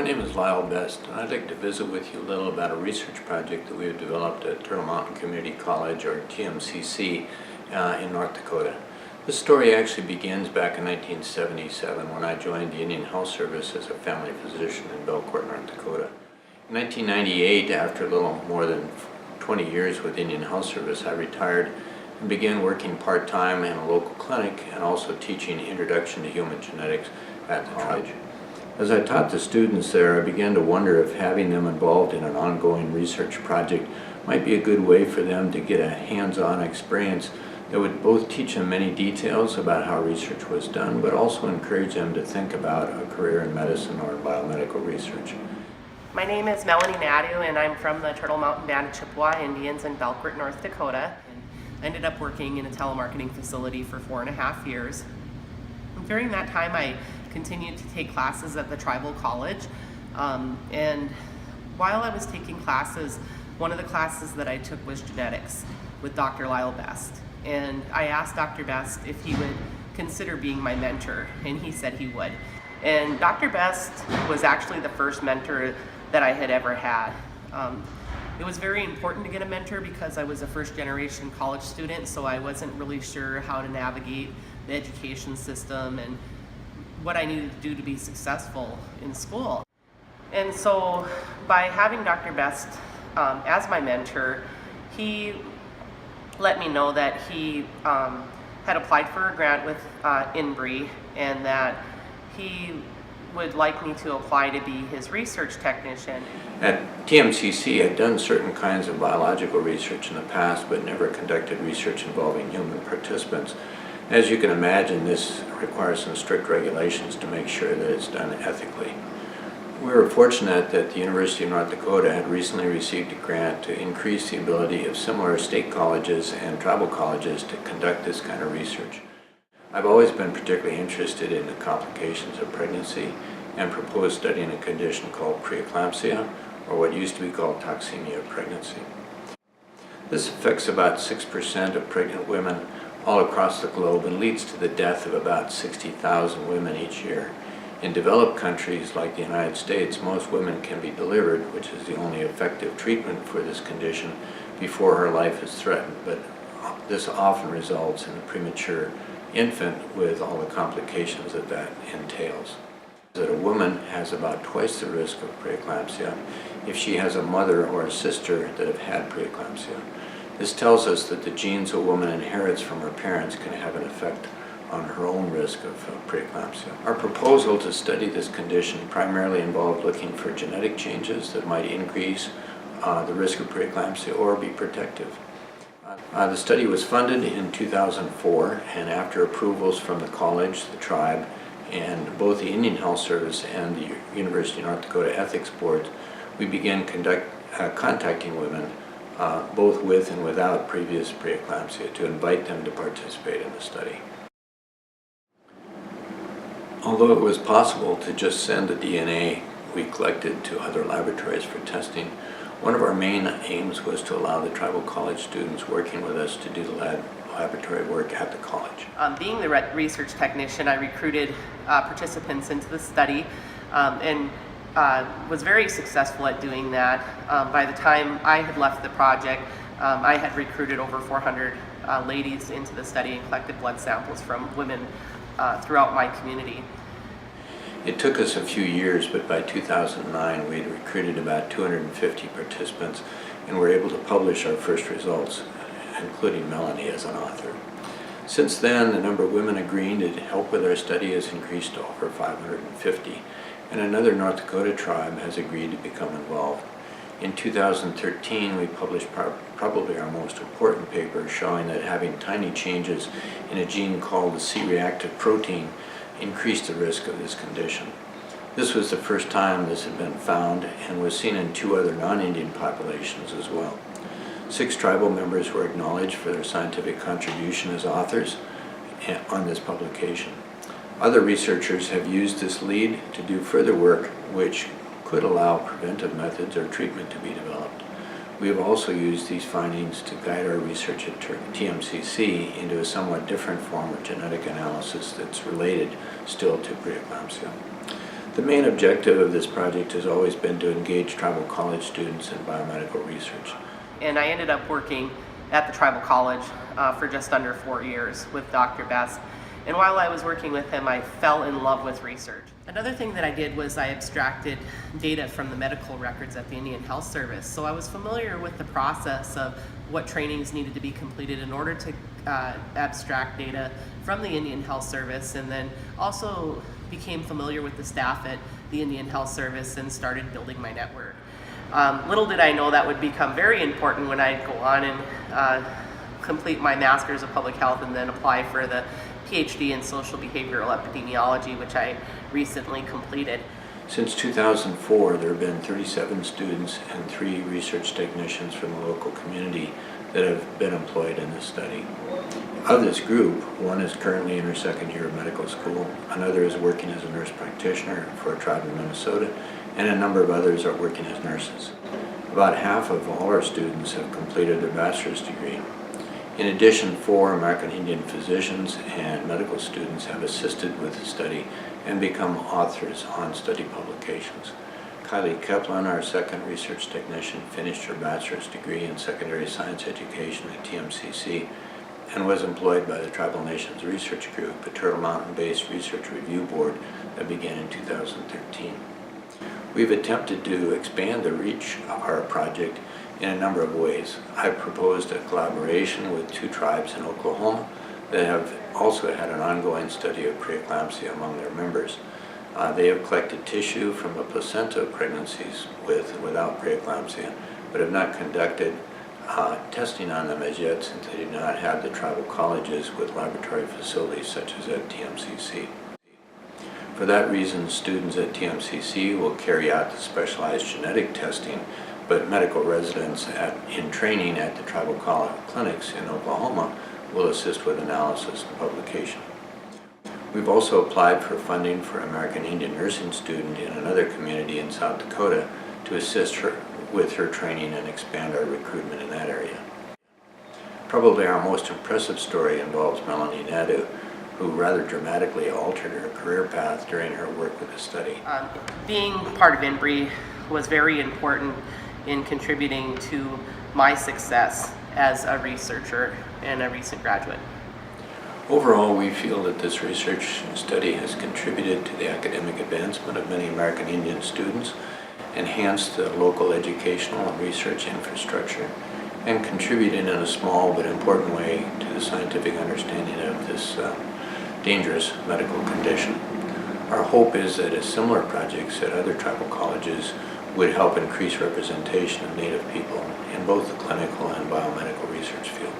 My name is Lyle Best, and I'd like to visit with you a little about a research project that we have developed at Turtle Mountain Community College, or TMCC, in North Dakota. This story actually begins back in 1977 when I joined the Indian Health Service as a family physician in Belcourt, North Dakota. In 1998, after a little more than 20 years with Indian Health Service, I retired and began working part-time in a local clinic and also teaching Introduction to Human Genetics at the college. As I taught the students there, I began to wonder if having them involved in an ongoing research project might be a good way for them to get a hands-on experience that would both teach them many details about how research was done, but also encourage them to think about a career in medicine or biomedical research. My name is Melanie Nadeau, and I'm from the Turtle Mountain Band of Chippewa Indians in Belcourt, North Dakota. I ended up working in a telemarketing facility for 4.5 years. And during that time, I continued to take classes at the tribal college. And while I was taking classes, one of the classes that I took was genetics with Dr. Lyle Best. And I asked Dr. Best if he would consider being my mentor, and he said he would. And Dr. Best was actually the first mentor that I had ever had. It was very important to get a mentor because I was a first-generation college student, so I wasn't really sure how to navigate the education system and what I needed to do to be successful in school. And so by having Dr. Best as my mentor, he let me know that he had applied for a grant with INBRI and that he would like me to apply to be his research technician. At TMCC, I'd done certain kinds of biological research in the past, but never conducted research involving human participants. As you can imagine, this requires some strict regulations to make sure that it's done ethically. We were fortunate that the University of North Dakota had recently received a grant to increase the ability of similar state colleges and tribal colleges to conduct this kind of research. I've always been particularly interested in the complications of pregnancy and proposed studying a condition called preeclampsia, or what used to be called toxemia of pregnancy. This affects about 6% of pregnant women all across the globe and leads to the death of about 60,000 women each year. In developed countries like the United States, most women can be delivered, which is the only effective treatment for this condition, before her life is threatened, but this often results in a premature infant with all the complications that entails. That a woman has about twice the risk of preeclampsia if she has a mother or a sister that have had preeclampsia. This tells us that the genes a woman inherits from her parents can have an effect on her own risk of preeclampsia. Our proposal to study this condition primarily involved looking for genetic changes that might increase the risk of preeclampsia or be protective. The study was funded in 2004, and after approvals from the college, the tribe, and both the Indian Health Service and the University of North Dakota Ethics Board, we began contacting women both with and without previous preeclampsia to invite them to participate in the study. Although it was possible to just send the DNA we collected to other laboratories for testing, one of our main aims was to allow the tribal college students working with us to do the laboratory work at the college. Being the research technician, I recruited participants into the study and was very successful at doing that. By the time I had left the project, I had recruited over 400 ladies into the study and collected blood samples from women throughout my community. It took us a few years, but by 2009 we had recruited about 250 participants and were able to publish our first results, including Melanie as an author. Since then, the number of women agreeing to help with our study has increased to over 550, and another North Dakota tribe has agreed to become involved. In 2013, we published probably our most important paper showing that having tiny changes in a gene called the C-reactive protein increased the risk of this condition. This was the first time this had been found and was seen in 2 other non-Indian populations as well. 6 tribal members were acknowledged for their scientific contribution as authors on this publication. Other researchers have used this lead to do further work which could allow preventive methods or treatment to be developed. We have also used these findings to guide our research at TMCC into a somewhat different form of genetic analysis that's related still to preeclampsia. The main objective of this project has always been to engage tribal college students in biomedical research. And I ended up working at the tribal college for just under 4 years with Dr. Best. And while I was working with him, I fell in love with research. Another thing that I did was I abstracted data from the medical records at the Indian Health Service. So I was familiar with the process of what trainings needed to be completed in order to abstract data from the Indian Health Service, and then also became familiar with the staff at the Indian Health Service and started building my network. Little did I know that would become very important when I go on and complete my Master's of Public Health and then apply for the PhD in Social Behavioral Epidemiology, which I recently completed. Since 2004, there have been 37 students and 3 research technicians from the local community that have been employed in this study. Of this group, one is currently in her second year of medical school, another is working as a nurse practitioner for a tribe in Minnesota, and a number of others are working as nurses. About half of all our students have completed their bachelor's degree. In addition, 4 American Indian physicians and medical students have assisted with the study and become authors on study publications. Kylie Kaplan, our second research technician, finished her bachelor's degree in secondary science education at TMCC and was employed by the Tribal Nations Research Group, a Turtle Mountain-based research review board that began in 2013. We've attempted to expand the reach of our project in a number of ways. I've proposed a collaboration with 2 tribes in Oklahoma that have also had an ongoing study of preeclampsia among their members. They have collected tissue from the placenta of pregnancies without preeclampsia, but have not conducted testing on them as yet, since they do not have the tribal colleges with laboratory facilities such as at TMCC. For that reason, students at TMCC will carry out the specialized genetic testing, but medical residents in training at the tribal clinics in Oklahoma will assist with analysis and publication. We've also applied for funding for an American Indian nursing student in another community in South Dakota to assist her with her training and expand our recruitment in that area. Probably our most impressive story involves Melanie Nadeau, who rather dramatically altered her career path during her work with the study. Being part of INBRE was very important in contributing to my success as a researcher and a recent graduate. Overall, we feel that this research study has contributed to the academic advancement of many American Indian students, enhanced the local educational and research infrastructure, and contributed in a small but important way to the scientific understanding of this dangerous medical condition. Our hope is that a similar projects at other tribal colleges would help increase representation of Native people in both the clinical and biomedical research field.